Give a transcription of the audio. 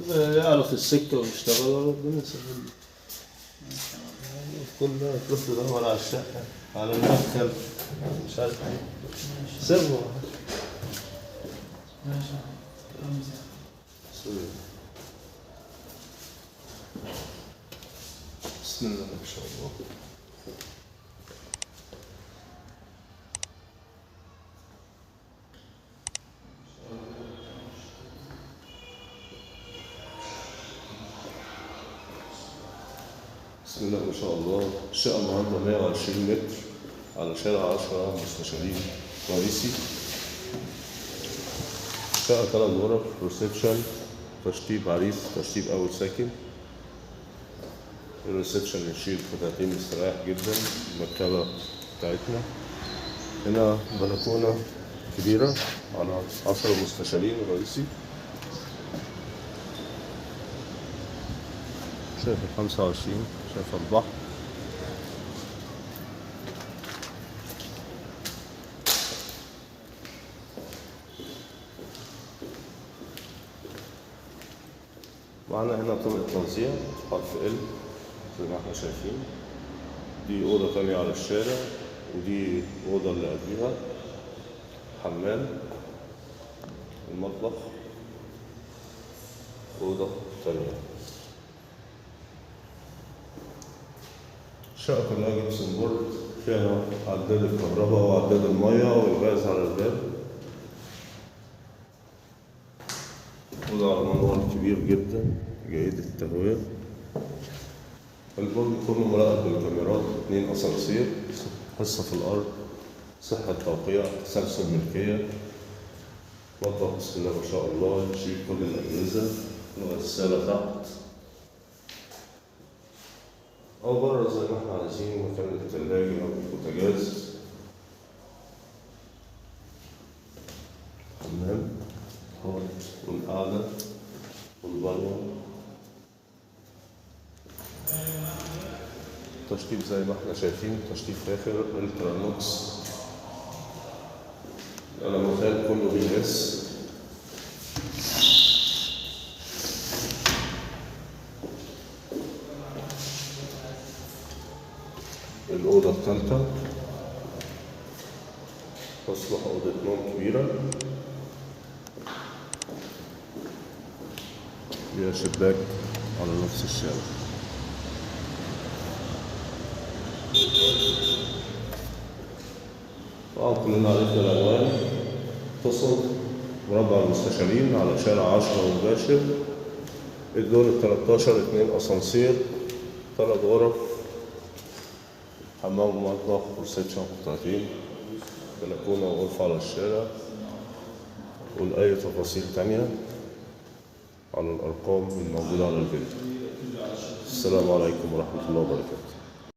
يعرف السكة ويشتغل وربنا يسهل. كلها تروح تدور على الشقة على المدخل مش عارف ايه. سيبه. ماشي. بسم الله ما شاء الله. بسم الله ما شاء الله. الشقة النهارده 120 متر على شارع 10 مستشارين رئيسي. شقة 3 غرف، ريسبشن، تشطيب عريس، تشطيب أول ساكن. الريسبشن يشيل فتاتين مستريح جدا. المكتبة بتاعتنا هنا بلكونة كبيرة على 10 مستشارين رئيسي. شايف 25، شايف البحر. معانا هنا طرق توزيع حرف ال زي ما احنا شايفين. دي أوضة تانية على الشارع، ودي الأوضة اللي قبليها حمام، المطبخ، أوضة تانية. الشقة كلها جبسن بورد، فيها عداد الكهرباء وعداد المية والغاز على الباب. أوضة على منور كبير جدا جيد التهوية. البرج كله مراقب بالكاميرات، 2 أسانسير، حصة في الأرض، صحة توقيع، تسلسل ملكية. مطبخ بسم الله ما شاء الله، يشيل كل الأجهزة، الغسالة تحت أو بره زي ما احنا عايزين، مكان التلاجة والبوتاجاز. حمام، حوض والقعدة والبانيو. تشطيب زي ما احنا شايفين، تشطيب فاخر الترانوكس. الألموتال كله بينقص. الأوضة الثالثة تصلح أوضة نوم كبيرة، فيها شباك على نفس الشارع. طبعا كلنا عرفنا العنوان. اتصل مربع المستشارين على شارع 10 مباشر. الدور 13، 2 أسانسير، 3 غرف، حمام ومطبخ وريسبشن قطعتين، بلكونة وغرفة على الشارع. ولأي تفاصيل تانية على الأرقام الموجودة على الفيديو. السلام عليكم ورحمة الله وبركاته.